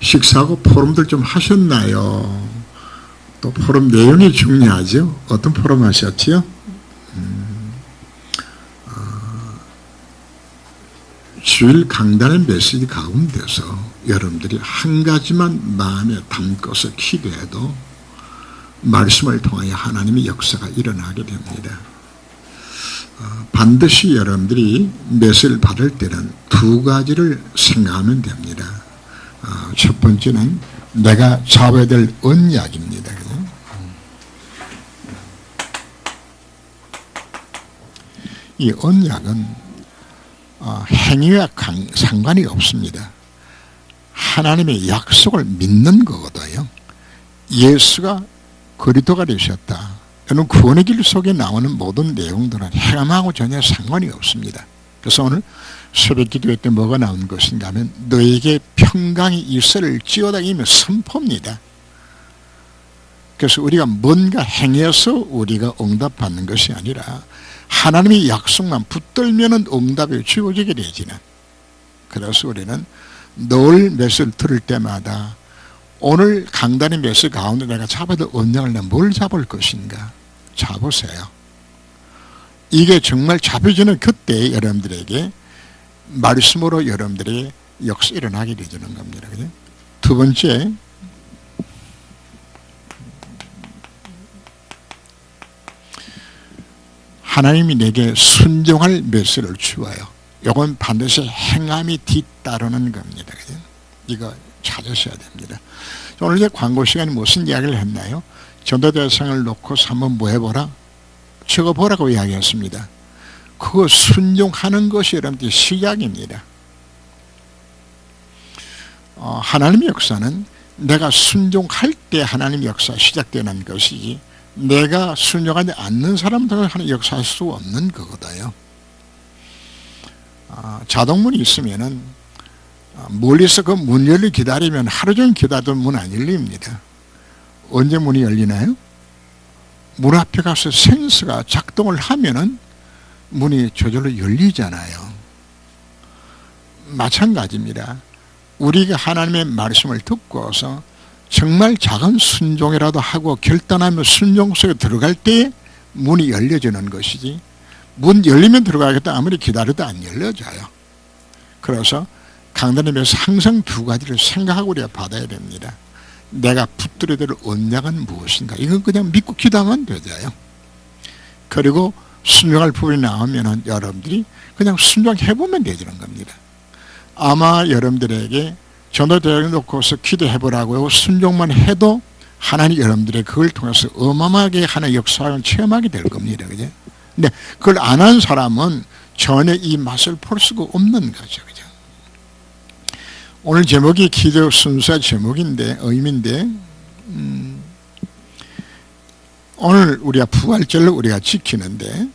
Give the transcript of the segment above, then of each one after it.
식사하고 포럼들 좀 하셨나요? 또 포럼 내용이 중요하죠. 어떤 포럼 하셨지요? 주일 강단의 메시지 가운데서 여러분들이 한 가지만 마음에 담고서 기도해도 말씀을 통하여 하나님의 역사가 일어나게 됩니다. 반드시 여러분들이 메시지를 받을 때는 두 가지를 생각하면 됩니다. 첫 번째는 내가 잡아야 될 언약입니다. 이 언약은 행위와 상관이 없습니다. 하나님의 약속을 믿는 거거든요. 예수가 그리스도가 되셨다. 여러분 구원의 길 속에 나오는 모든 내용들은 행함하고 전혀 상관이 없습니다. 그래서 오늘 새벽 기도회 때 뭐가 나온 것인가 하면 너에게 평강이 있을지어다 이면 선포입니다. 그래서 우리가 뭔가 행해서 우리가 응답받는 것이 아니라 하나님의 약속만 붙들면 응답이 주어지게 되지는. 그래서 우리는 늘 메시지를 들을 때마다 오늘 강단의 메시지 가운데 내가 잡아야 될 언약을 내가 뭘 잡을 것인가 잡으세요. 이게 정말 잡혀지는 그때 여러분들에게 말씀으로 여러분들의 역사 일어나게 되는 겁니다. 그죠? 두 번째, 하나님이 내게 순종할 메시지를 주어요. 이건 반드시 행함이 뒤따르는 겁니다. 그죠? 이거 찾으셔야 됩니다. 오늘 이제 광고 시간에 무슨 이야기를 했나요? 전도대상을 놓고서 한번 뭐 해보라? 적어보라고 이야기했습니다. 그거 순종하는 것이 여러분들 시작입니다. 하나님의 역사는 내가 순종할 때 하나님의 역사가 시작되는 것이지 내가 순종하지 않는 사람들은 하나님 역사할 수 없는 거거든요. 자동문이 있으면은 멀리서 그 문 열리 기다리면 하루 종일 기다려도 문 안 열립니다. 언제 문이 열리나요? 문 앞에 가서 센서가 작동을 하면은 문이 저절로 열리잖아요. 마찬가지입니다. 우리가 하나님의 말씀을 듣고서 정말 작은 순종이라도 하고 결단하며 순종 속에 들어갈 때 문이 열려지는 것이지 문 열리면 들어가겠다 아무리 기다려도 안 열려져요. 그래서 강단에서 항상 두 가지를 생각하고 우리가 받아야 됩니다. 내가 붙들어야 될 언약은 무엇인가? 이건 그냥 믿고 기도하면 되잖아요. 그리고 순종할 부분이 나오면 여러분들이 그냥 순종해보면 되는 겁니다. 아마 여러분들에게 전도대회를 놓고서 기도해보라고 하고 순종만 해도 하나님 여러분들의 그걸 통해서 어마어마하게 하나의 역사를 체험하게 될 겁니다. 그죠? 근데 그걸 안 한 사람은 전혀 이 맛을 볼 수가 없는 거죠. 그죠? 오늘 제목이 기도 순서 제목인데, 의미인데, 오늘 우리가 부활절로 우리가 지키는데,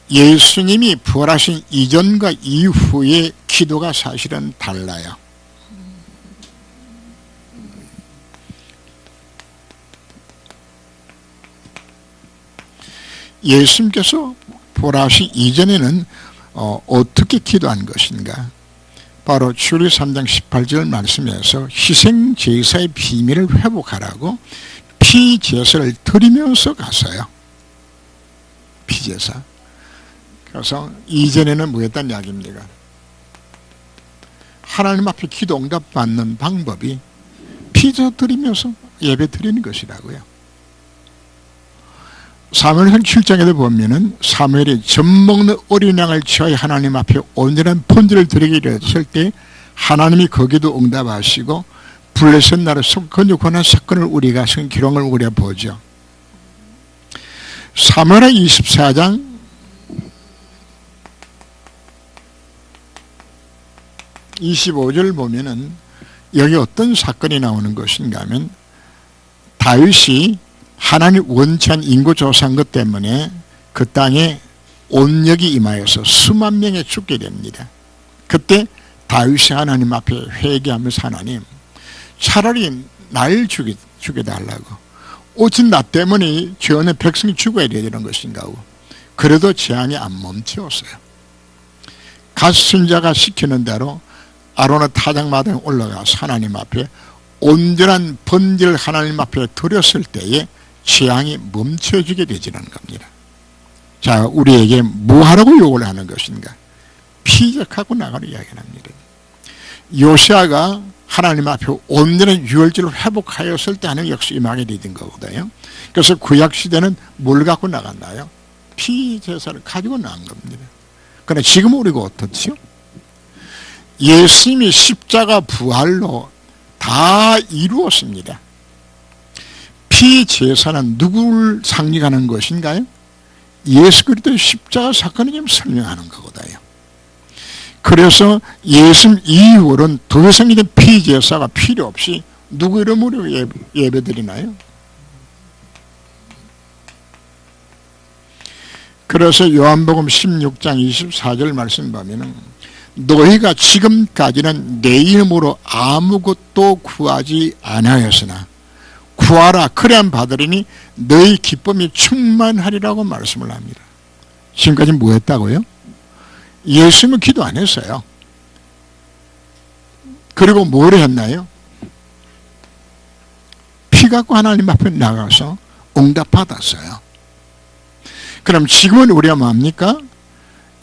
예수님이 부활하신 이전과 이후의 기도가 사실은 달라요. 예수님께서 부활하신 이전에는 어떻게 기도한 것인가? 바로 출애굽기 3장 18절 말씀에서 희생제사의 비밀을 회복하라고 피제사를 드리면서 갔어요. 피제사. 그래서 이전에는 뭐였단 이야기입니까? 하나님 앞에 기도 응답 받는 방법이 피제사 드리면서 예배 드리는 것이라고요. 사무엘상 7장에도 보면은 사무엘이 젖 먹는 어린 양을 취하여 하나님 앞에 온전한 번제를 드리기로 했을 때 하나님이 거기도 응답하시고 블레셋 나라를 건축하는 사건을 우리가 기록을 우리가 보죠. 사무엘하 24장 25절 보면은 여기 어떤 사건이 나오는 것인가 하면 다윗이 하나님 원천 인구 조사한 것 때문에 그 땅에 온역이 임하여서 수만 명이 죽게 됩니다. 그때 다윗이 하나님 앞에 회개하면서 하나님 차라리 날 죽여달라고 오직 나 때문에 죄원의 백성이 죽어야 되는 것인가 하고 그래도 재앙이 안 멈추었어요. 갓 순자가 시키는 대로 아론의 타작마당에 올라가서 하나님 앞에 온전한 번제를 하나님 앞에 드렸을 때에 재앙이 멈춰지게 되지는 겁니다. 자, 우리에게 뭐하라고 요구를 하는 것인가? 피적하고 나가는 이야기를 합니다. 요시아가 하나님 앞에 온전한 유월절을 회복하였을 때 하는 역시 임하게 되는 거거든요. 그래서 구약시대는 뭘 갖고 나갔나요? 피제사를 가지고 나간 겁니다. 그러나 지금 우리가 어떻지요? 예수님이 십자가 부활로 다 이루었습니다. 피제사는 누구를 상징하는 것인가요? 예수 그리스도의 십자가 사건을 지금 설명하는 거거든요. 그래서 예수 이후로는 더 이상 이제 피제사가 필요 없이 누구 이름으로 예배드리나요? 그래서 요한복음 16장 24절 말씀 보면은 너희가 지금까지는 내 이름으로 아무것도 구하지 아니하였으나 구하라 그래야 받으리니 너희 기쁨이 충만하리라고 말씀을 합니다. 지금까지 뭐 했다고요? 예수님은 기도 안 했어요. 그리고 뭘 했나요? 피 갖고 하나님 앞에 나가서 응답받았어요. 그럼 지금은 우리가 뭡니까?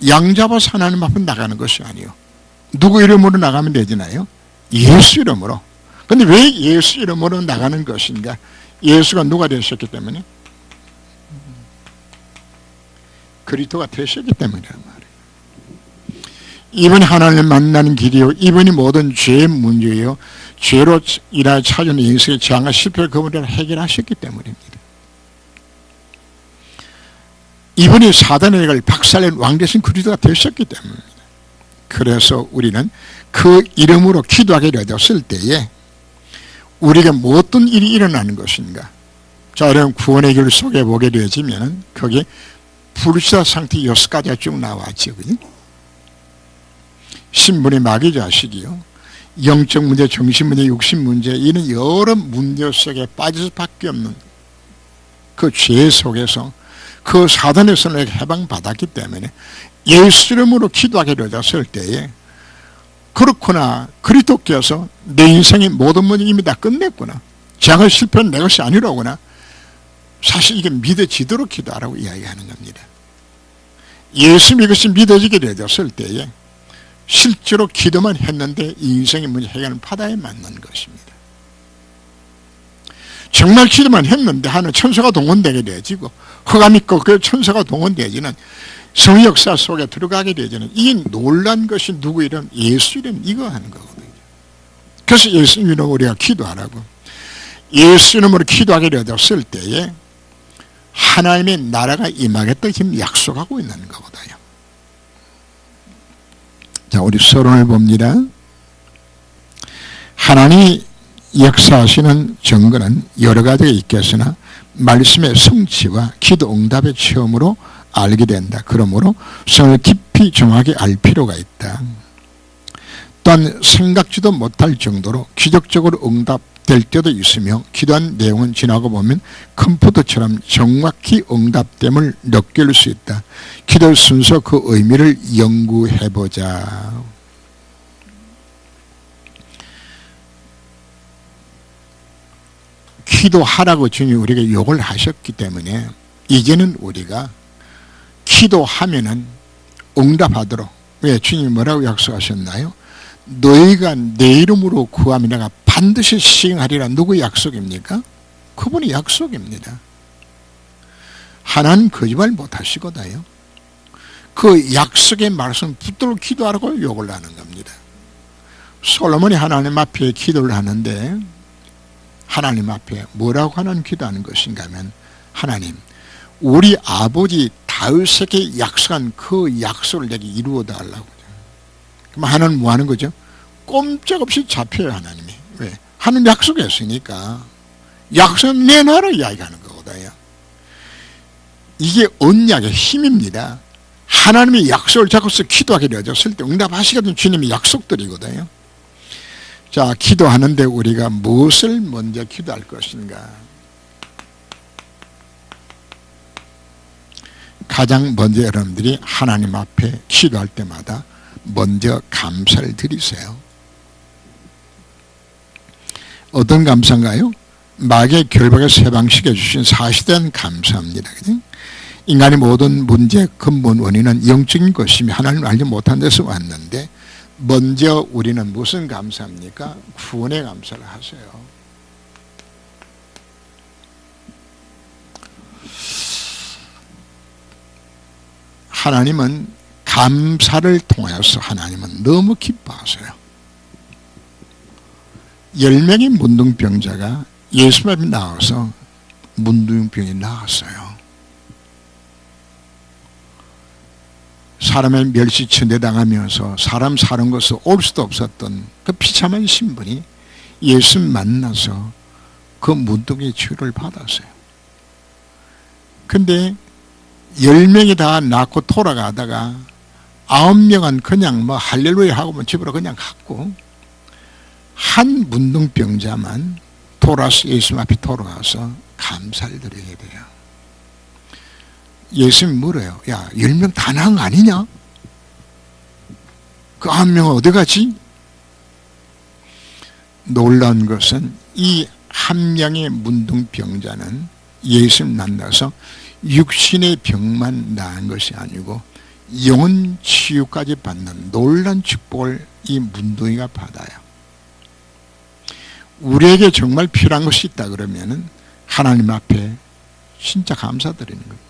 양 잡아서 하나님 앞에 나가는 것이 아니에요. 누구 이름으로 나가면 되잖아요? 예수 이름으로. 근데 왜 예수 이름으로 나가는 것인가? 예수가 누가 되셨기 때문에? 그리스도가 되셨기 때문이란 말이에요. 이분이 하나님을 만나는 길이요, 이분이 모든 죄의 문제예요. 죄로 인하여 찾아오는 인생의 재앙과 실패를 그분이 해결하셨기 때문입니다. 이분이 사단의 일을 박살낸 왕 대신 그리스도가 되셨기 때문입니다. 그래서 우리는 그 이름으로 기도하게 되었을 때에 우리가 어떤 일이 일어나는 것인가? 자, 여러분 구원의 길 속에 보게 되어지면 거기에 불사 상태 6가지가 쭉 나왔죠. 그죠? 신분의 마귀 자식이요, 영적 문제, 정신 문제, 육신 문제, 이런 여러 문제 속에 빠질 수밖에 없는 그 죄 속에서 그 사단의 손에 해방받았기 때문에 예수 이름으로 기도하게 되었을 때에 그렇구나, 그리스도께서 내 인생의 모든 문제 이미 다 끝냈구나, 재앙을 실패한 내 것이 아니라구나, 사실 이게 믿어지도록 기도하라고 이야기하는 겁니다. 예수 이것이 믿어지게 되었을 때에 실제로 기도만 했는데 인생의 문제 해결은 바다에 맞는 것입니다. 정말 기도만 했는데 하는 천사가 동원되게 되어지고 흑암 있고 그 천사가 동원되어지는 성의 역사 속에 들어가게 되어지는 이 놀란 것이 누구 이름? 예수 이름 이거 하는 거거든요. 그래서 예수 이름으로 우리가 기도하라고. 예수 이름으로 기도하게 되었을 때에 하나님의 나라가 임하겠다 지금 약속하고 있는 거거든요. 자, 우리 서론을 봅니다. 하나님이 역사하시는 증거는 여러 가지가 있겠으나 말씀의 성취와 기도 응답의 체험으로 알게 된다. 그러므로 성을 깊이 정확히 알 필요가 있다. 또한 생각지도 못할 정도로 기적적으로 응답될 때도 있으며 기도한 내용은 지나고 보면 컴퓨터처럼 정확히 응답됨을 느낄 수 있다. 기도 순서 그 의미를 연구해보자. 기도하라고 주님이 우리에게 욕을 하셨기 때문에 이제는 우리가 기도하면은 응답하도록, 왜 주님이 뭐라고 약속하셨나요? 너희가 내 이름으로 구하면 내가 반드시 시행하리라. 누구의 약속입니까? 그분의 약속입니다. 하나님 거짓말 못하시거든요. 그 약속의 말씀 붙들고 기도하라고 욕을 하는 겁니다. 솔로몬이 하나님 앞에 기도를 하는데 하나님 앞에 뭐라고 하나님 기도하는 것인가 하면, 하나님 우리 아버지 다윗에게 약속한 그 약속을 내게 이루어 달라고. 그럼 하나님 뭐 하는 거죠? 꼼짝없이 잡혀요. 하나님이. 왜? 하나님 약속했으니까 약속 내놔라 이야기하는 거거든요. 이게 언약의 힘입니다. 하나님의 약속을 잡고서 기도하게 되어졌을 때 응답하시거든 주님의 약속들이거든요. 자, 기도하는데 우리가 무엇을 먼저 기도할 것인가? 가장 먼저 여러분들이 하나님 앞에 기도할 때마다 먼저 감사를 드리세요. 어떤 감사인가요? 마귀의 결박에 해방시켜 주신 사실에 대한 감사합니다. 그죠? 인간의 모든 문제의 근본 원인은 영적인 것이며 하나님을 알지 못한 데서 왔는데, 먼저 우리는 무슨 감사합니까? 구원의 감사를 하세요. 하나님은 감사를 통해서 하나님은 너무 기뻐하세요. 10명의 문둥병자가 예수 앞에 나와서 문둥병이 나았어요. 사람의 멸시천대당하면서 사람 사는 것을 올 수도 없었던 그 비참한 신분이 예수 만나서 그 문둥의 치유를 받았어요. 근데 10명이 다 낳고 돌아가다가 9명은 그냥 뭐 할렐루야 하고 집으로 그냥 갔고, 한 문둥병자만 돌아서 예수 앞에 돌아가서 감사를 드리게 돼요. 예수님이 물어요. 야, 10명 다 나은 거 아니냐? 그 9명은 어디 갔지? 놀라운 것은 이 한 명의 문둥병자는 예수님 만나서 육신의 병만 나은 것이 아니고 영혼 치유까지 받는 놀라운 축복을 이 문둥이가 받아요. 우리에게 정말 필요한 것이 있다 그러면은 하나님 앞에 진짜 감사드리는 겁니다.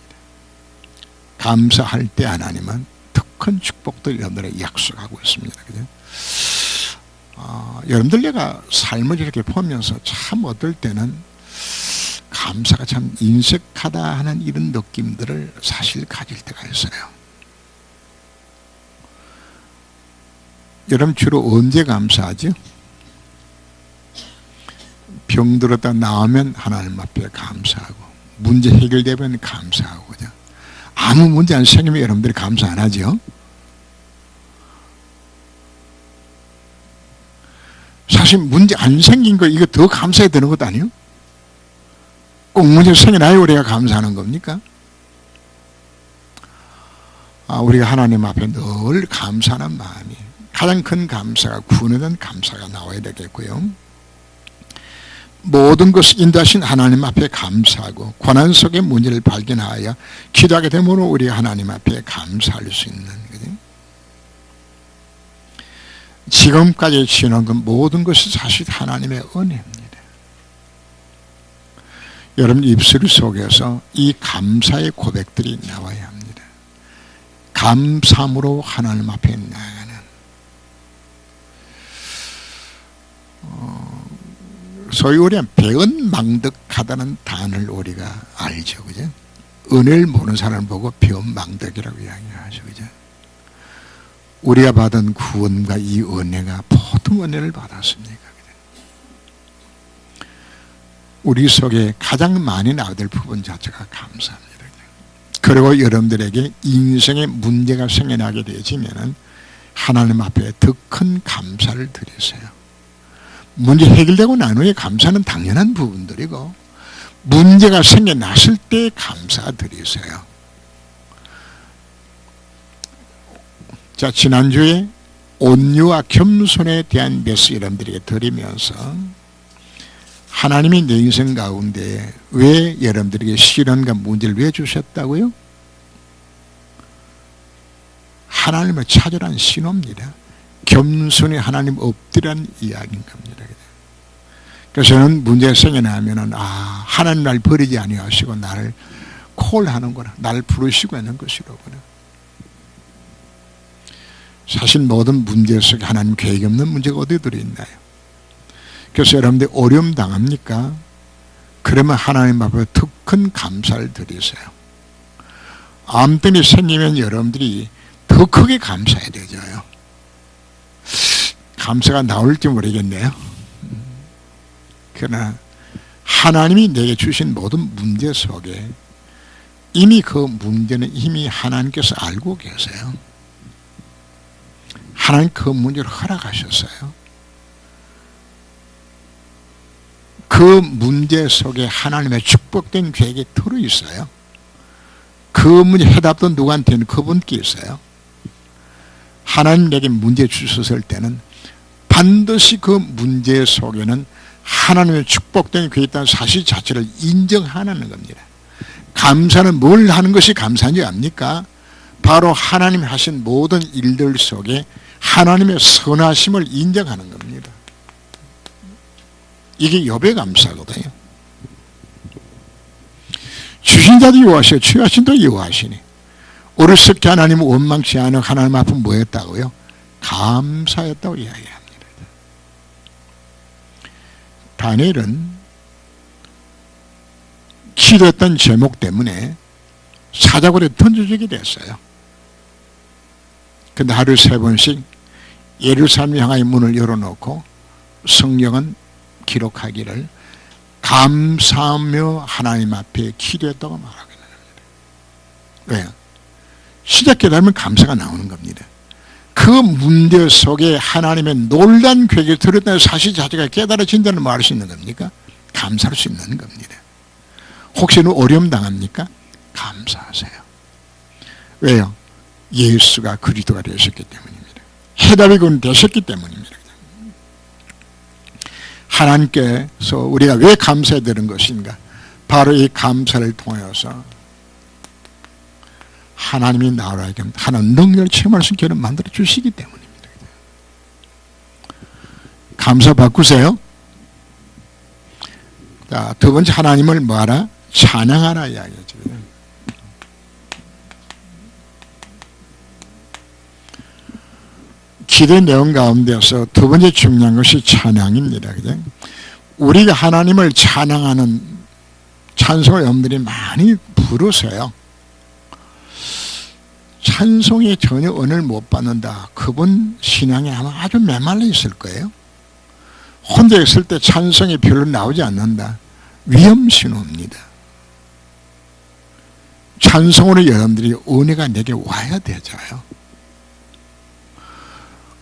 감사할 때 하나님은 더 큰 축복들 여러분들에게 약속하고 있습니다. 그죠? 여러분들 내가 삶을 이렇게 보면서 참 어떨 때는 감사가 참 인색하다 하는 이런 느낌들을 사실 가질 때가 있어요. 여러분 주로 언제 감사하죠? 병들었다 나오면 하나님 앞에 감사하고, 문제 해결되면 감사하고, 그죠? 아무 문제 안 생기면 여러분들이 감사 안 하죠? 사실 문제 안 생긴 거 이거 더 감사해야 되는 것도 아니에요? 꼭 문제 생겨나야 우리가 감사하는 겁니까? 우리가 하나님 앞에 늘 감사하는 마음이, 가장 큰 감사가 구원에 대한 감사가 나와야 되겠고요. 모든 것을 인도하신 하나님 앞에 감사하고 고난 속의 문제를 발견하여 기도하게 되므로 우리가 하나님 앞에 감사할 수 있는, 그죠? 지금까지 지난 그 모든 것이 사실 하나님의 은혜입니다. 여러분 입술 속에서 이 감사의 고백들이 나와야 합니다. 감사함으로 하나님 앞에 나아가는, 소위 우리가 배은망덕하다는 단어를 우리가 알죠, 그죠? 은혜를 모르는 사람을 보고 배은망덕이라고 이야기하죠, 그죠? 우리가 받은 구원과 이 은혜가 보통 은혜를 받았습니까? 그죠? 우리 속에 가장 많이 나될 부분 자체가 감사합니다. 그리고 여러분들에게 인생에 문제가 생겨나게 되어지면은 하나님 앞에 더 큰 감사를 드리세요. 문제 해결되고 난 후에 감사는 당연한 부분들이고, 문제가 생겨났을 때 감사드리세요. 자, 지난주에 온유와 겸손에 대한 메시지 여러분들에게 드리면서 하나님이 내 인생 가운데 왜 여러분들에게 시련과 문제를 왜 주셨다고요? 하나님을 찾으라는 신호입니다. 겸손히 하나님 엎드리라는 이야기인 겁니다. 그래서 저는 문제가 생겨나면은 하나님 날 버리지 아니하시고 나를 콜하는구나, 나를 부르시고 있는 것이로구나. 사실 모든 문제 속에 하나님 계획이 없는 문제가 어디 들어있나요? 그래서 여러분들 어려움 당합니까? 그러면 하나님 앞에 더 큰 감사를 드리세요. 암때문에 생기면 여러분들이 더 크게 감사해야 되죠. 감사가 나올지 모르겠네요. 그러나 하나님이 내게 주신 모든 문제 속에 이미 그 문제는 이미 하나님께서 알고 계세요. 하나님 그 문제를 허락하셨어요. 그 문제 속에 하나님의 축복된 계획이 들어있어요. 그 문제 해답도 누구한테는 그분께 있어요. 하나님 내게 문제 주셨을 때는 반드시 그 문제 속에는 하나님의 축복된 교회에 있다는 사실 자체를 인정하는 겁니다. 감사는 뭘 하는 것이 감사인지 압니까? 바로 하나님이 하신 모든 일들 속에 하나님의 선하심을 인정하는 겁니다. 이게 욥의 감사거든요. 주신 자도 여호와시오 취하신 도 여호와시니 어리석게 하나님을 원망치 않은 하나님 앞에 뭐였다고요? 감사했다고 이야기합니다. 다니엘은 기도했던 제목 때문에 사자굴에 던져지게 됐어요. 근데 하루에 3번씩 예루살렘 향하여 문을 열어놓고 성경은 기록하기를 감사하며 하나님 앞에 기도했다고 말하게 됩니다. 왜요? 시작하다 보면 감사가 나오는 겁니다. 그 문제 속에 하나님의 놀란 계획을 들었다는 사실 자체가 깨달아진다는 말할 수 있는 겁니까? 감사할 수 있는 겁니다. 혹시 어려움 당합니까? 감사하세요. 왜요? 예수가 그리스도가 되셨기 때문입니다. 해답이 곧 되셨기 때문입니다. 하나님께서 우리가 왜 감사해야 되는 것인가? 바로 이 감사를 통해서 하나님이 나라에게 하나님 능력을 체험할 수 있게 만들어 주시기 때문입니다. 감사 바꾸세요. 자, 두 번째 하나님을 뭐하라? 찬양하라 이야기죠. 기도의 내용 가운데서 두 번째 중요한 것이 찬양입니다. 그죠? 우리가 하나님을 찬양하는 찬송을 여러분들이 많이 부르세요. 찬송에 전혀 은혜를 못 받는다. 그분 신앙이 아마 아주 메말라 있을 거예요. 혼자 있을 때 찬송이 별로 나오지 않는다. 위험신호입니다. 찬송으로 여러분들이 은혜가 내게 와야 되잖아요.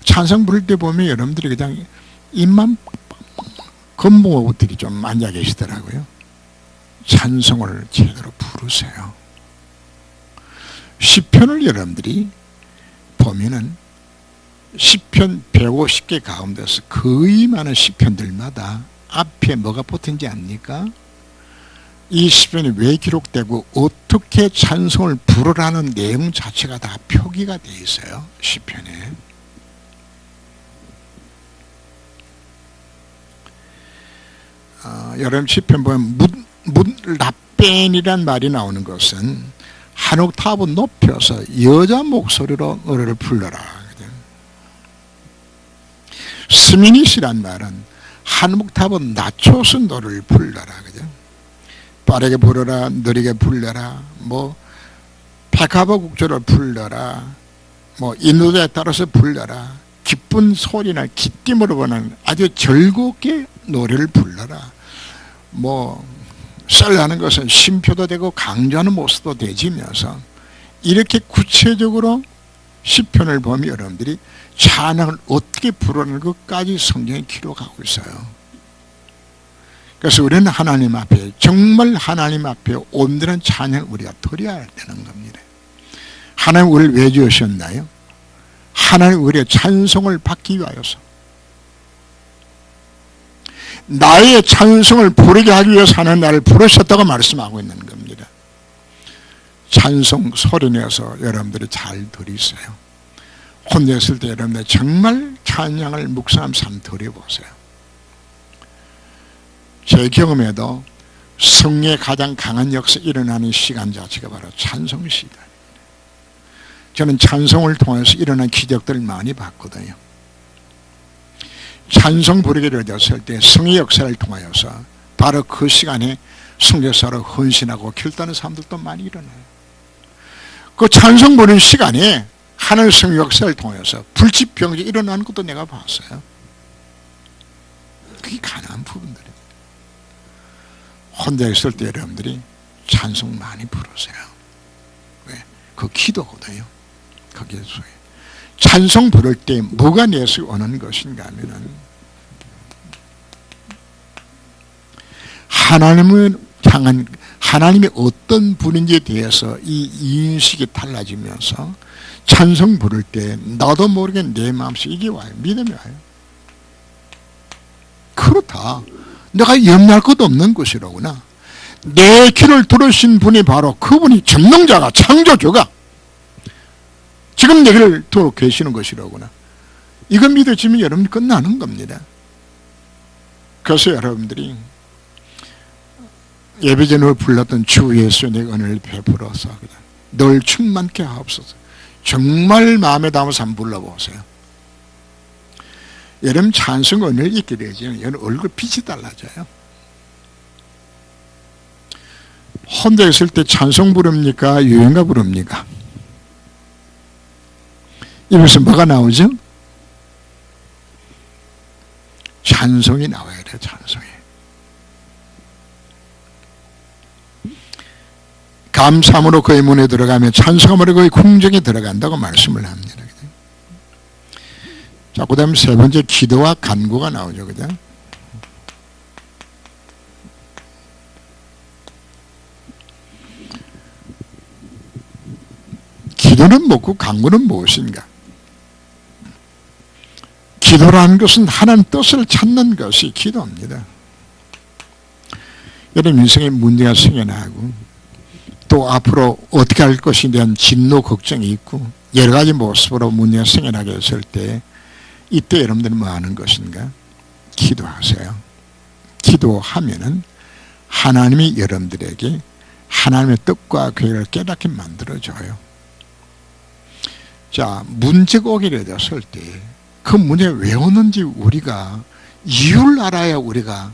찬송 부를 때 보면 여러분들이 그냥 입만 건봉어들이 좀 앉아 계시더라고요. 찬송을 제대로 부르세요. 시편을 여러분들이 보면은 시편 150개 가운데서 거의 많은 시편들마다 앞에 뭐가 붙은지 압니까? 이 시편이 왜 기록되고 어떻게 찬송을 부르라는 내용 자체가 다 표기가 되어 있어요. 시편에. 여러분 시편 보면 라벤이란 말이 나오는 것은 한 옥타브 높여서 여자 목소리로 노래를 불러라. 스미닛이란 말은 한 옥타브 낮춰서 노래를 불러라. 그죠? 빠르게 부르라, 느리게 불러라, 뭐 백합어 국조를 불러라, 뭐 인도자에 따라서 불러라, 기쁜 소리나 기쁨으로 보는 아주 즐겁게 노래를 불러라. 뭐 썰하는 것은 심표도 되고 강조하는 모습도 되지면서 이렇게 구체적으로 시편을 보면 여러분들이 찬양을 어떻게 부르는 것까지 성경에 기록하고 있어요. 그래서 우리는 하나님 앞에 정말 하나님 앞에 온전한 찬양을 우리가 드려야 되는 겁니다. 하나님 우리를 왜 지으셨나요? 하나님 우리의 찬송을 받기 위하여서 나의 찬송을 부르게 하기 위해서 하나님 나를 부르셨다고 말씀하고 있는 겁니다. 찬송 소리내서 여러분들이 잘 들으세요. 혼자 있을 때 여러분들 정말 찬양을 묵상하면서 한번 드려보세요. 제 경험에도 성령의 가장 강한 역사 일어나는 시간 자체가 바로 찬송 시간입니다. 저는 찬송을 통해서 일어난 기적들을 많이 봤거든요. 찬송 부르기를 되었을 때 성의 역사를 통하여서 바로 그 시간에 선교사로 헌신하고 결단하는 사람들도 많이 일어나요. 그 찬송 부르는 시간에 하늘 성의 역사를 통해서 불치병이 일어나는 것도 내가 봤어요. 그게 가능한 부분들이에요. 혼자 있을 때 여러분들이 찬송 많이 부르세요. 왜? 그 기도거든요. 그게 소위 찬송 부를 때 뭐가 내서 오는 것인가 하면은 하나님을 향한 하나님이 어떤 분인지에 대해서 이 인식이 달라지면서 찬송 부를 때 나도 모르게 내 마음속에 이게 와요. 믿음이 와요. 그렇다. 내가 염려할 것도 없는 것이로구나. 내 길을 들으신 분이 바로 그분이 전능자가 창조주가 지금 내 길을 두고 계시는 것이로구나. 이거 믿어지면 여러분이 끝나는 겁니다. 그래서 여러분들이 예배전으로 불렀던 주 예수의 은혜를 베풀어서 늘 충만케 하옵소서. 정말 마음에 담아서 한번 불러보세요. 여러분 찬송 은혜를 잊게 되죠. 여러분 얼굴 빛이 달라져요. 혼자 있을 때 찬송 부릅니까? 유행가 부릅니까? 입에서 뭐가 나오죠? 찬송이 나와야 돼요. 찬송이. 감사함으로 그의 문에 들어가면 찬송함으로 그의 궁정에 들어간다고 말씀을 합니다. 자, 그 다음 세 번째 기도와 간구가 나오죠. 그죠? 기도는 뭐고 간구는 무엇인가? 기도라는 것은 하나님 뜻을 찾는 것이 기도입니다. 여러분 인생에 문제가 생겨나고 또 앞으로 어떻게 할 것에 대한 진노 걱정이 있고 여러 가지 모습으로 문제가 생겨나게 했을 때 이때 여러분들은 뭐 하는 것인가? 기도하세요. 기도하면은 하나님이 여러분들에게 하나님의 뜻과 계획을 깨닫게 만들어줘요. 자, 문제가 오게 되었을 때 그 문제가 왜 오는지 우리가 이유를 알아야 우리가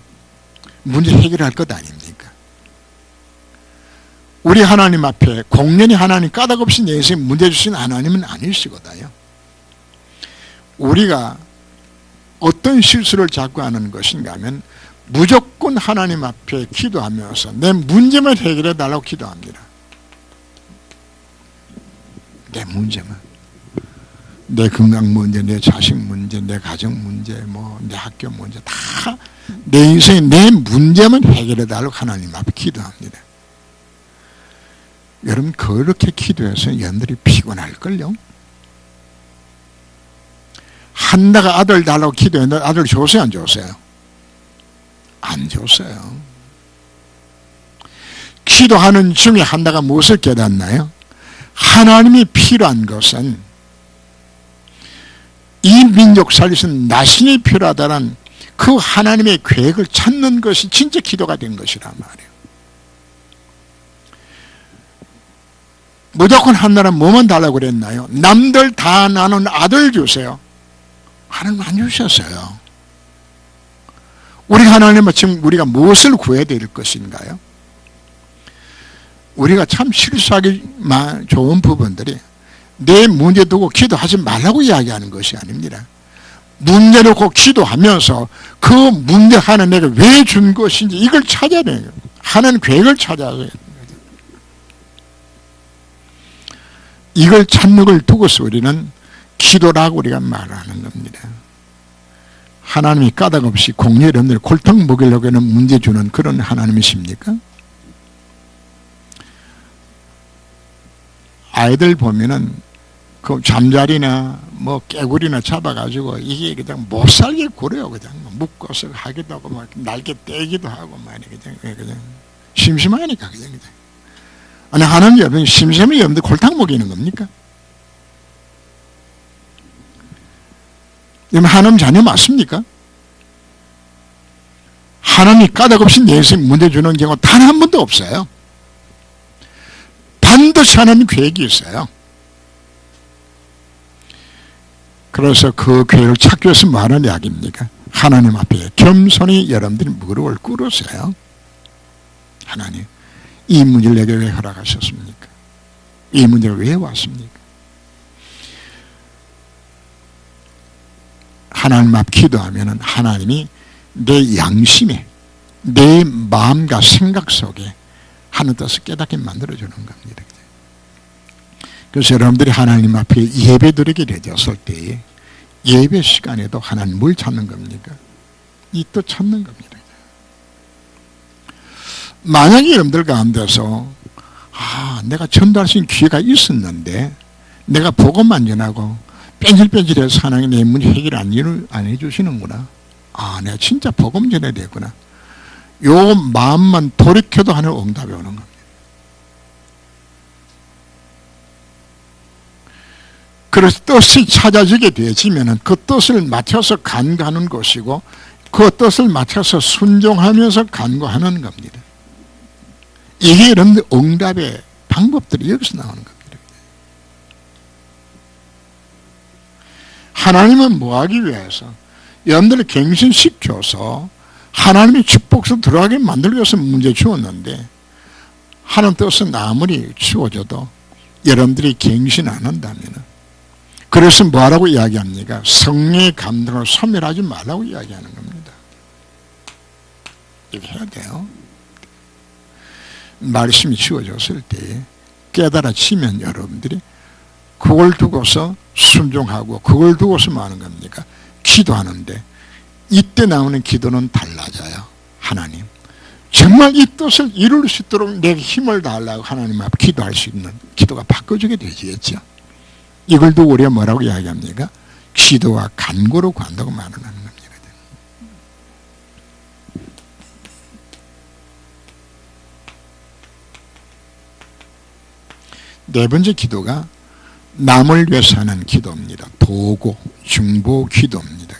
문제 해결할 것 아닙니까? 우리 하나님 앞에 공연히 하나님 까닭없이 내 인생에 문제 주신 하나님은 아니시거든요. 우리가 어떤 실수를 자꾸 하는 것인가 하면 무조건 하나님 앞에 기도하면서 내 문제만 해결해 달라고 기도합니다. 내 문제만. 내 건강 문제, 내 자식 문제, 내 가정 문제, 뭐 내 학교 문제 다 내 인생에 내 문제만 해결해 달라고 하나님 앞에 기도합니다. 여러분 그렇게 기도해서 여러분들이 피곤할걸요? 한나가 아들 달라고 기도했는데 아들 줬어요, 안 줬어요? 안 줬어요. 기도하는 중에 한나가 무엇을 깨닫나요? 하나님이 필요한 것은 이 민족 살리신 나신이 필요하다는 그 하나님의 계획을 찾는 것이 진짜 기도가 된 것이란 말이에요. 무조건 한나는 뭐만 달라고 그랬나요? 남들 다 나눈 아들 주세요. 하나님 안 주셨어요. 우리 하나님은 지금 우리가 무엇을 구해야 될 것인가요? 우리가 참 실수하기 좋은 부분들이 내 문제 두고 기도하지 말라고 이야기하는 것이 아닙니다. 문제 놓고 기도하면서 그 문제 하나 내가 왜 준 것인지 이걸 찾아야 돼요. 하나님 계획을 찾아야 돼요. 이걸 찾는 걸 두고서 우리는 기도라고 우리가 말하는 겁니다. 하나님이 까닭없이 공예 여러분들 골탕 먹이려고 하는 문제 주는 그런 하나님이십니까? 아이들 보면은 그 잠자리나 뭐 깨구리나 잡아가지고 이게 그냥 못 살게 굴어요. 그냥 묶어서 하기도 하고 막 날개 떼기도 하고 그냥 심심하니까 그냥. 아니 하나님 여러분 심심해 여러분들 골탕 먹이는 겁니까? 여러분 하나님 자녀 맞습니까? 하나님이 까닭없이 내 인생에 문제 주는 경우 단 한 번도 없어요. 반드시 하나님 계획이 있어요. 그래서 그 계획을 찾기 위해서 뭐 하는 이야기입니까? 하나님 앞에 겸손히 여러분들이 무릎을 꿇으세요. 하나님, 이 문제를 내게 왜 허락하셨습니까? 이 문제가 왜 왔습니까? 하나님 앞 기도하면 하나님이 내 양심에 내 마음과 생각 속에 하는 뜻을 깨닫게 만들어주는 겁니다. 그래서 여러분들이 하나님 앞에 예배 드리게 되었을 때 예배 시간에도 하나님 뭘 찾는 겁니까? 이 뜻 찾는 겁니다. 만약에 여러분들 가운데서 내가 전도할 수 있는 기회가 있었는데 내가 복음만 전하고 뺀질뺀질해서 하나님이 내 문제 해결 안 해주시는구나. 내가 진짜 복음 전해야 되구나. 요 마음만 돌이켜도 하는 응답이 오는 겁니다. 그래서 뜻이 찾아지게 되어지면 그 뜻을 맞춰서 간구하는 것이고 그 뜻을 맞춰서 순종하면서 간구하는 겁니다. 이게 이런 응답의 방법들이 여기서 나오는 겁니다. 하나님은 뭐하기 위해서 여러분들을 갱신시켜서 하나님의 축복으로 들어가게 만들기 위해서 문제 주었는데 하는 뜻은 아무리 주어져도 여러분들이 갱신 안 한다면 그래서 뭐라고 이야기합니까? 성령의 감동을 소멸하지 말라고 이야기하는 겁니다. 이렇게 해야 돼요. 말씀이 주어졌을 때 깨달아지면 여러분들이 그걸 두고서 순종하고 그걸 두고서 뭐 하는 겁니까? 기도하는데 이때 나오는 기도는 달라져요. 하나님 정말 이 뜻을 이룰 수 있도록 내게 힘을 달라고 하나님 앞에 기도할 수 있는 기도가 바꿔주게 되겠죠. 이걸 두고 우리가 뭐라고 이야기합니까? 기도와 간구로 간다고 말하는 겁니다. 네 번째 기도가 남을 위해서 하는 기도입니다. 도고, 중보 기도입니다.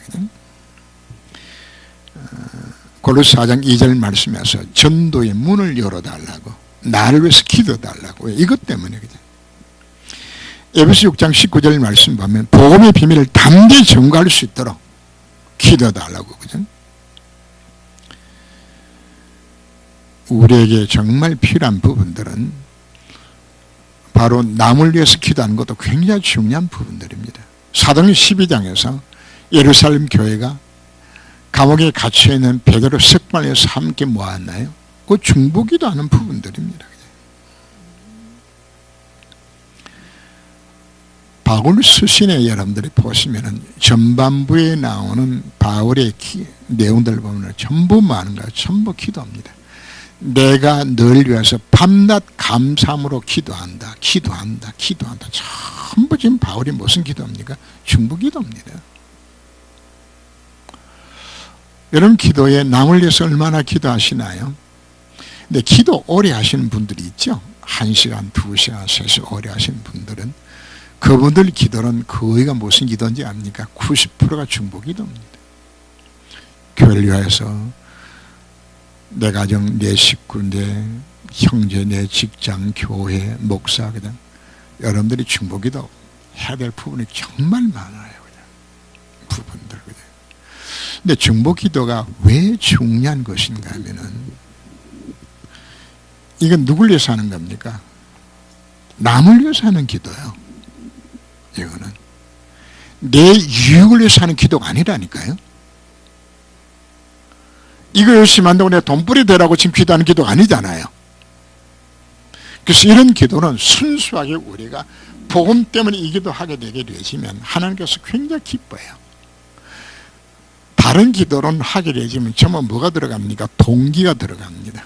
골로새 4장 2절 말씀에서 전도의 문을 열어달라고 나를 위해서 기도달라고 이것 때문에 그죠. 에베소 6장 19절 말씀 보면 복음의 비밀을 담대히 전가할 수 있도록 기도달라고 그죠. 우리에게 정말 필요한 부분들은 바로 남을 위해서 기도하는 것도 굉장히 중요한 부분들입니다. 사도행전 12장에서 예루살렘 교회가 감옥에 갇혀있는 베드로 석방에서 함께 모았나요? 그 중보기도 하는 부분들입니다. 바울 수신에 여러분들이 보시면 전반부에 나오는 바울의 내용들 보면 전부 많은가요? 전부 기도합니다. 내가 널 위해서 밤낮 감사함으로 기도한다. 전부 지금 바울이 무슨 기도합니까? 중보기도입니다. 여러분 기도에 남을 위해서 얼마나 기도하시나요? 근데 기도 오래 하시는 분들이 있죠. 1시간, 2시간, 3시간 오래 하시는 분들은 그분들 기도는 거의가 무슨 기도인지 압니까? 90%가 중보기도입니다. 교회를 위해서 내 가정, 내 식구, 내 형제, 내 직장, 교회, 목사 그냥 여러분들이 중보기도 해야 될 부분이 정말 많아요. 그냥 부분들 그냥. 근데 중보기도가 왜 중요한 것인가 하면은 이건 누굴 위해서 하는 겁니까? 남을 위해서 하는 기도예요. 이거는 내 유익을 위해서 하는 기도가 아니라니까요. 이거 열심히 한다고 내가 돈벌이 되라고 지금 기도하는 기도가 아니잖아요. 그래서 이런 기도는 순수하게 우리가 복음 때문에 이 기도하게 되게 되시면 하나님께서 굉장히 기뻐해요. 다른 기도는 하게 되지만 전부 뭐가 들어갑니까? 동기가 들어갑니다.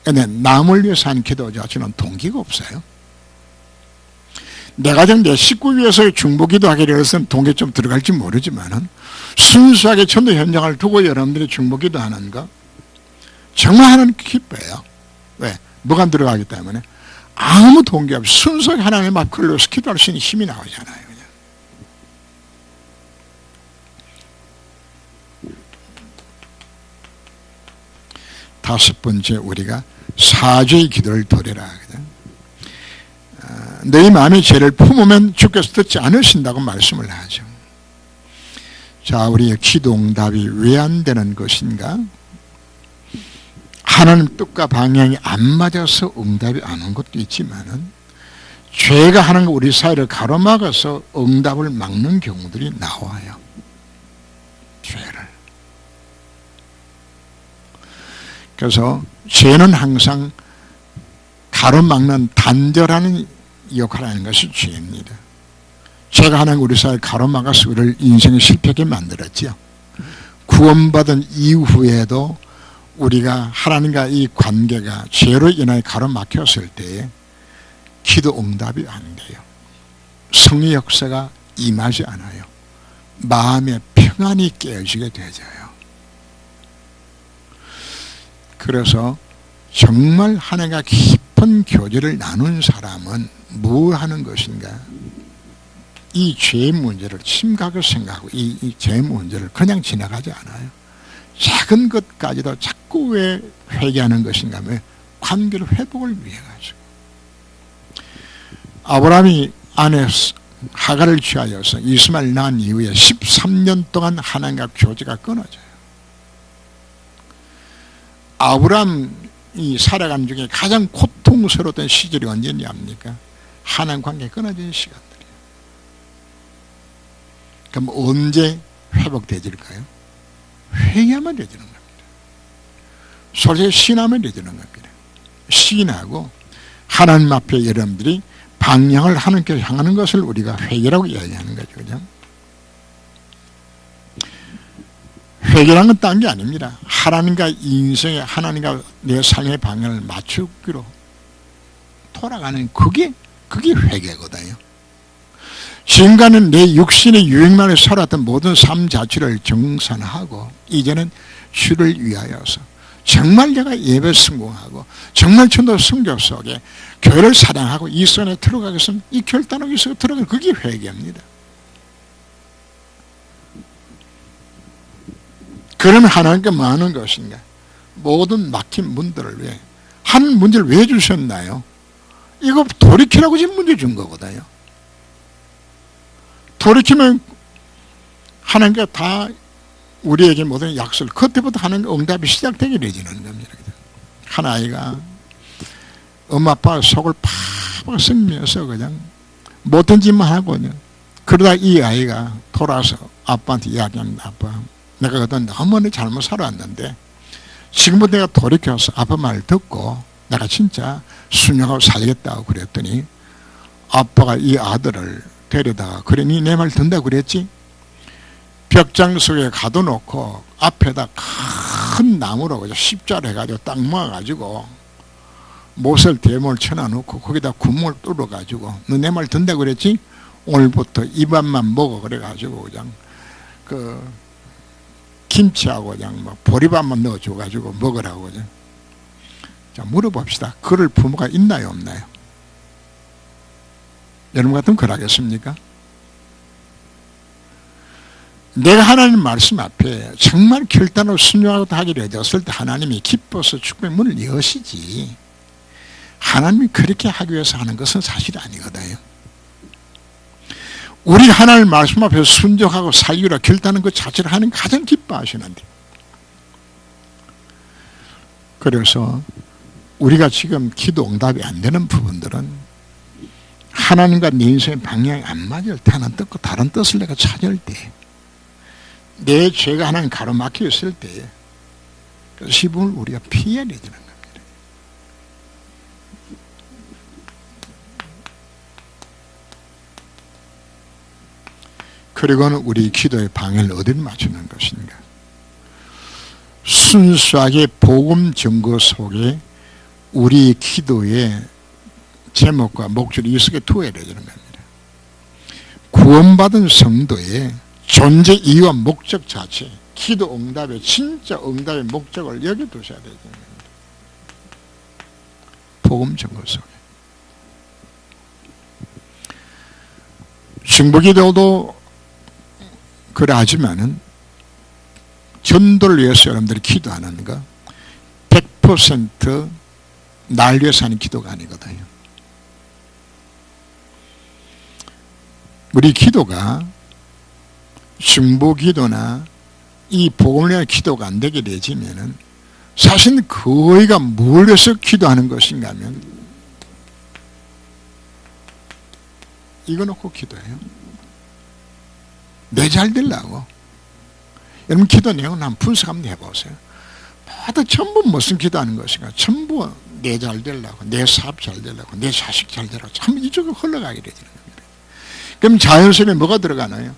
근데 남을 위해서 하는 기도 자체는 동기가 없어요. 내 가정, 내 식구 위해서 중보기도 하게 되어서는 동기 좀 들어갈지 모르지만은 순수하게 전도 현장을 두고 여러분들이 중보기도 하는 거 정말 하나님 기뻐해요. 왜? 뭐가 들어가기 때문에 아무 동기 없이 순수하게 하나님 앞 걸려서 기도할 수 있는 힘이 나오잖아요. 그냥. 다섯 번째 우리가 사죄의 기도를 드려라. 너희 마음의 죄를 품으면 주께서 듣지 않으신다고 말씀을 하죠. 자, 우리의 기도 응답이 왜 안 되는 것인가? 하나님 뜻과 방향이 안 맞아서 응답이 안 온 것도 있지만은 죄가 하는 우리 사회를 가로막아서 응답을 막는 경우들이 나와요. 죄를. 그래서 죄는 항상 가로막는 단절하는 역할을 하는 것이 죄입니다. 죄가 하나님 우리 사회를 가로막아서 우리를 인생에 실패하게 만들었죠. 구원받은 이후에도 우리가 하나님과 이 관계가 죄로 인하여 가로막혔을 때에 기도 응답이 안 돼요. 성의 역사가 임하지 않아요. 마음의 평안이 깨어지게 되져요. 그래서 정말 하나님과 깊은 교제를 나눈 사람은 뭘 하는 것인가? 이 죄의 문제를 심각하게 생각하고 이 죄의 문제를 그냥 지나가지 않아요. 작은 것까지도 자꾸 왜 회개하는 것인가 하면 관계를 회복을 위해 가지고. 아브라함이 아내 하갈을 취하여서 이스마엘 낳은 이후에 13년 동안 하나님과 교제가 끊어져요. 아브라함이 살아가는 중에 가장 고통스러웠던 시절이 언제냐합니까? 하나님 관계 끊어진 시간들이에요. 그럼 언제 회복되질까요? 회개하면 되지는 겁니다. 솔직히 신하면 되지는 겁니다. 신하고 하나님 앞에 여러분들이 방향을 하나님께 향하는 것을 우리가 회개라고 이야기하는 거죠. 그죠? 회개라는 건 딴 게 아닙니다. 하나님과 인생에 하나님과 내 삶의 방향을 맞추기로 돌아가는 그게 회개거든요. 지금까지는 내 육신의 유익만을 살았던 모든 삶 자체를 정산하고 이제는 주를 위하여서 정말 내가 예배 성공하고 정말 전도 성교 속에 교회를 사랑하고 이 선에 들어가겠으면 이 결단하고 이 선에 들어가는 그게 회개입니다. 그러면 하나님께 뭐 하는 것인가? 모든 막힌 문들을 왜 한 문제를 왜 주셨나요? 이거 돌이키라고 지금 문제 준 거거든요. 돌이키면 하나님께 다 우리에게 모든 약속을 그때부터 하는 응답이 시작되게 되지는 겁니다. 한 아이가 엄마 아빠 속을 팍팍 썩면서 그냥 못된 짓만 하거든요. 그러다 이 아이가 돌아서 아빠한테 이야기합니다. 아빠, 내가 그동안 너무 잘못 살아왔는데 지금부터 내가 돌이켜서 아빠 말 듣고 내가 진짜 순종하고 살겠다고 그랬더니 아빠가 이 아들을 데려다가 그래 니 내 말 듣는다고 그랬지? 벽장 속에 가둬놓고 앞에다 큰 나무로 십자를 해가지고 딱 모아가지고 못을 대목을 쳐놔놓고 거기다 구멍을 뚫어가지고 너 내 말 듣는다고 그랬지? 오늘부터 입안만 먹어 그래가지고 그냥 그 김치하고 그냥 뭐 보리밥만 넣어줘가지고 먹으라고 그냥. 자, 물어봅시다. 그럴 부모가 있나요 없나요? 여러분 같으면 그러겠습니까? 내가 하나님 말씀 앞에 정말 결단으로 순종하고 하기로 되었을 때 하나님이 기뻐서 축복의 문을 여시지 하나님이 그렇게 하기 위해서 하는 것은 사실 아니거든요. 우리 하나님 말씀 앞에서 순종하고 살기로 결단하는 것 자체를 하나님 가장 기뻐하시는데 그래서 우리가 지금 기도 응답이 안 되는 부분들은 하나님과 내 인생의 방향이 안 맞을 때 하나님 뜻과 다른 뜻을 내가 찾을 때 내 죄가 하나님 가로막혀 있을 때 그 시분을 우리가 피해야 되는 겁니다. 그리고는 우리 기도의 방향을 어디를 맞추는 것인가? 순수하게 복음 증거 속에 우리 기도의 제목과 목적을 이 속에 두어야 되는 겁니다. 구원받은 성도의 존재 이유와 목적 자체, 기도 응답의 진짜 응답의 목적을 여기 두셔야 되는 겁니다. 복음 증거 속에. 중보기도도 그래 하지만은 전도를 위해서 여러분들이 기도하는 거 100% 날 위해서 하는 기도가 아니거든요. 우리 기도가 중보기도나 이 복음을 위한 기도가 안 되게 되지면은 사실 거의가 뭘 위해서 기도하는 것인가 하면 이거 놓고 기도해요. 내 잘 되려고. 여러분 기도 내용을 한번 분석 한번 해보세요. 다들 전부 무슨 기도하는 것인가? 전부 내 잘 되려고, 내 사업 잘 되려고, 내 자식 잘 되려고 참 이쪽으로 흘러가게 되는 겁니다. 그럼 자연스럽게 뭐가 들어가나요?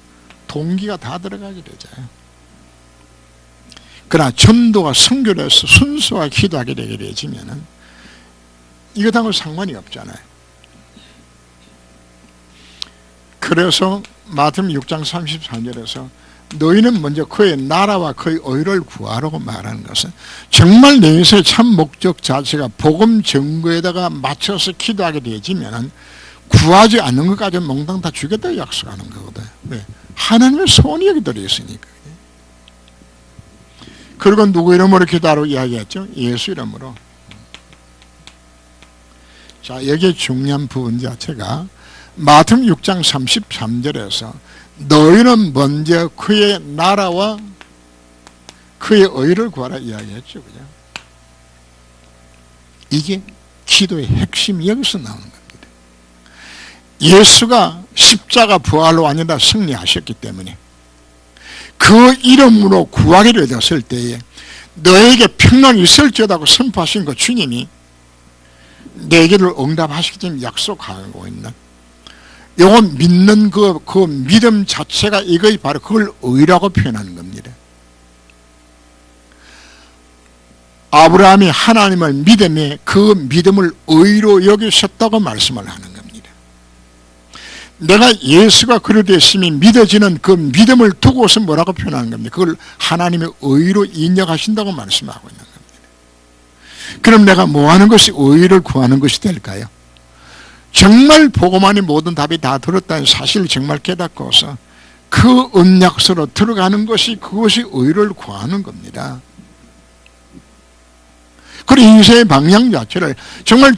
동기가 다 들어가게 되잖아요. 그러나 전도가 선교를 해서 순수하게 기도하게 되게 되지면은 이것하고 상관이 없잖아요. 그래서 마태복음 6장 33절에서 너희는 먼저 그의 나라와 그의 의를 구하라고 말하는 것은 정말 내 인생의 참 목적 자체가 복음 증거에다가 맞춰서 기도하게 되어지면 구하지 않는 것까지 몽땅 다 주겠다고 약속하는 거거든. 왜? 하나님의 소원이 여기 들어있으니까. 그리고 누구 이름으로 기도하라고 이야기했죠? 예수 이름으로. 자, 여기에 중요한 부분 자체가 마태복음 6장 33절에서 너희는 먼저 그의 나라와 그의 의를 구하라 이야기했죠. 그죠? 이게 기도의 핵심이 여기서 나오는 겁니다. 예수가 십자가 부활로 아니라 승리하셨기 때문에 그 이름으로 구하기를 되었을 때에 너에게 평강이 있을지어다고 선포하신 그 주님이 내게를 응답하시기 때문에 약속하고 있는 요거 믿는 그 믿음 자체가 이거의 바로 그걸 의라고 표현하는 겁니다. 아브라함이 하나님을 믿음에 그 믿음을 의로 여기셨다고 말씀을 하는 겁니다. 내가 예수가 그러되심이 믿어지는 그 믿음을 두고서 뭐라고 표현하는 겁니다. 그걸 하나님의 의로 인정하신다고 말씀하고 있는 겁니다. 그럼 내가 뭐 하는 것이 의를 구하는 것이 될까요? 정말 보고만이 모든 답이 다 들었다는 사실을 정말 깨닫고서 그 언약서로 들어가는 것이 그것이 의를 구하는 겁니다. 그리고 인생의 방향 자체를 정말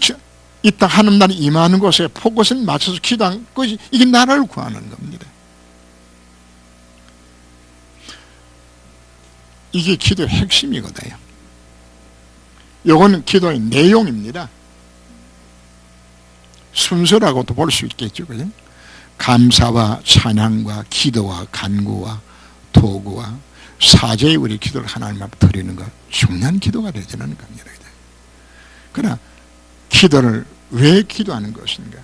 이따 하는 날이 임하는 곳에 포커스를 맞춰서 기도한 것이 이게 나라를 구하는 겁니다. 이게 기도의 핵심이거든요. 이거는 기도의 내용입니다. 순서라고도 볼 수 있겠죠. 그죠? 감사와 찬양과 기도와 간구와 도구와 사죄의 우리 기도를 하나님 앞에 드리는 것 중요한 기도가 되지는 겁니다. 그러나 기도를 왜 기도하는 것인가?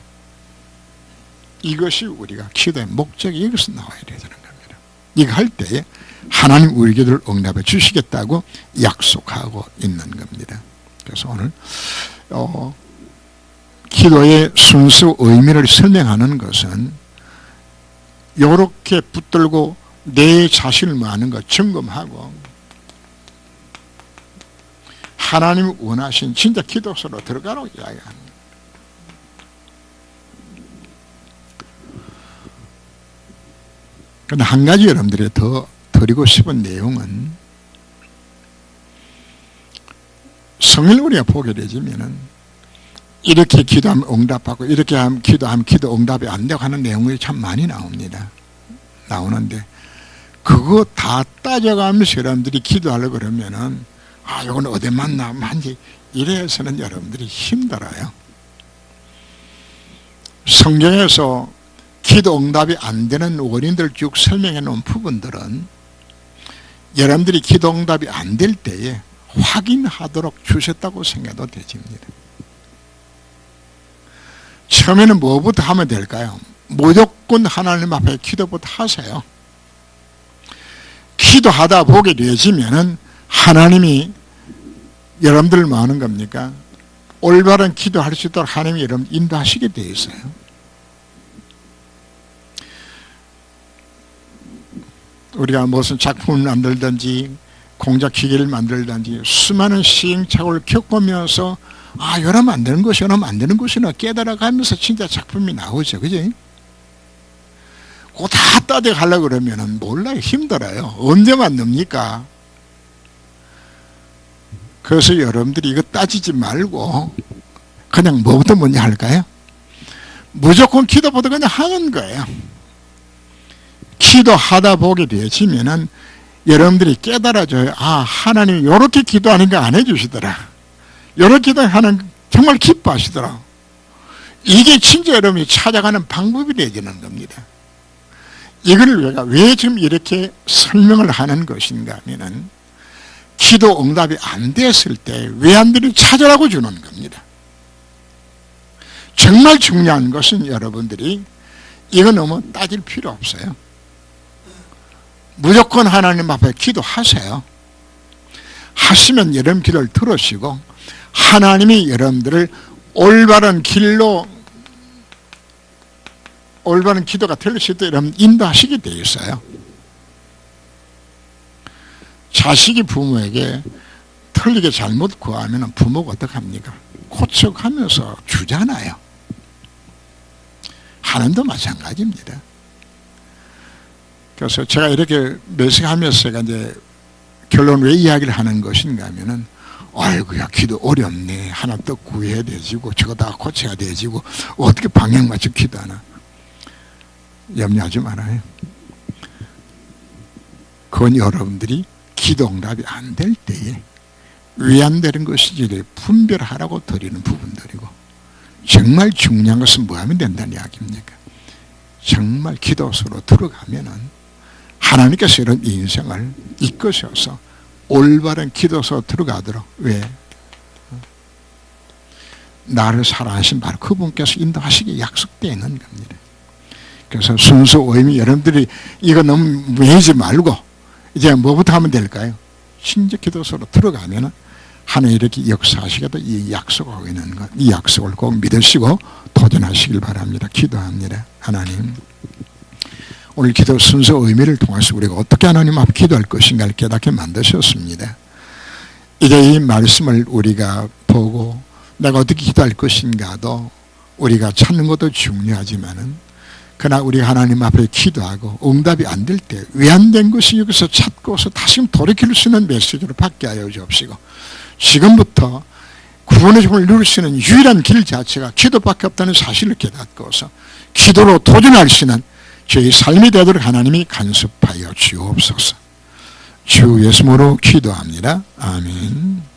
이것이 우리가 기도의 목적이 여기서 나와야 되는 겁니다. 이거 할 때에 하나님 우리 기도를 응답해 주시겠다고 약속하고 있는 겁니다. 그래서 오늘 기도의 순수 의미를 설명하는 것은 이렇게 붙들고 내 자신을 많은 것 점검하고 하나님이 원하신 진짜 기도서로 들어가라고 이야기하는 거예요. 그런데 한 가지 여러분들이 더 드리고 싶은 내용은 성경을 우리가 보게 되지면은 이렇게 기도하면 응답하고 이렇게 하면 기도하면 기도 응답이 안 되고 하는 내용이 참 많이 나옵니다. 나오는데 그거 다 따져가면서 여러분들이 기도하려고 그러면은 이건 어디만 나오면 한지 이래서는 여러분들이 힘들어요. 성경에서 기도 응답이 안 되는 원인들 쭉 설명해 놓은 부분들은 여러분들이 기도 응답이 안 될 때에 확인하도록 주셨다고 생각도 되집니다. 처음에는 뭐부터 하면 될까요? 무조건 하나님 앞에 기도부터 하세요. 기도하다 보게 되어지면은 하나님이 여러분들을 뭐 하는 겁니까? 올바른 기도할 수 있도록 하나님이 여러분 인도하시게 되어 있어요. 우리가 무슨 작품을 만들든지 공작 기계를 만들든지 수많은 시행착오를 겪으면서 이러면 안 되는 것이 이러면 안 되는 것이나 깨달아가면서 진짜 작품이 나오죠. 그죠? 그거 다 따져가려고 그러면 몰라요. 힘들어요. 언제 만듭니까? 그래서 여러분들이 이거 따지지 말고 그냥 뭐부터 먼저 할까요? 무조건 기도부터 그냥 하는 거예요. 기도하다 보게 되어지면은 여러분들이 깨달아져요. 하나님이 이렇게 기도하니까 안 해주시더라. 이렇게 기도하는 정말 기뻐하시더라. 이게 진짜 여러분이 찾아가는 방법이 되어지는 겁니다. 이걸 우리가 왜 지금 이렇게 설명을 하는 것인가 하면은 기도 응답이 안 됐을 때 외환들이 찾으라고 주는 겁니다. 정말 중요한 것은 여러분들이 이거 너무 따질 필요 없어요. 무조건 하나님 앞에 기도하세요. 하시면 여러분 기도를 들으시고 하나님이 여러분들을 올바른 길로 올바른 기도가 될 수 있도록 여러분 인도하시게 되어 있어요. 자식이 부모에게 틀리게 잘못 구하면 부모가 어떡합니까? 고쳐가면서 주잖아요. 하나님도 마찬가지입니다. 그래서 제가 이렇게 매식하면서 제가 이제 결론 왜 이야기를 하는 것인가 하면은, 아이고야, 기도 어렵네. 하나 또 구해야 되지고, 저거 다 고쳐야 되지고, 어떻게 방향 맞춰 기도하나. 염려하지 말아요. 그건 여러분들이 기도 응답이 안 될 때에 왜 안 되는 것인지를 분별하라고 드리는 부분들이고, 정말 중요한 것은 뭐 하면 된다는 이야기입니까? 정말 기도 속으로 들어가면은 하나님께서 이런 인생을 이끄셔서 올바른 기도 속으로 들어가도록, 왜? 나를 사랑하신 바로 그분께서 인도하시기에 약속되어 있는 겁니다. 그래서 순수 의미, 여러분들이 이거 너무 매이지 말고 이제 뭐부터 하면 될까요? 진짜 기도 속으로 들어가면은 하나님 이렇게 역사하시게도 이 약속하고 있는 것, 이 약속을 꼭 믿으시고 도전하시길 바랍니다. 기도합니다. 하나님, 오늘 기도 순서 의미를 통해서 우리가 어떻게 하나님 앞에 기도할 것인가를 깨닫게 만드셨습니다. 이제 이 말씀을 우리가 보고 내가 어떻게 기도할 것인가도 우리가 찾는 것도 중요하지만은, 그러나 우리 하나님 앞에 기도하고 응답이 안 될 때 왜 안 된 것이 여기서 찾고서 다시 돌이킬 수 있는 메시지로 받게 하여 주옵시고, 지금부터 구원의 힘을 누릴 수 있는 유일한 길 자체가 기도밖에 없다는 사실을 깨닫고서 기도로 도전할 수 있는 저희 삶이 되도록 하나님이 간섭하여 주옵소서. 주 예수님으로 기도합니다. 아멘.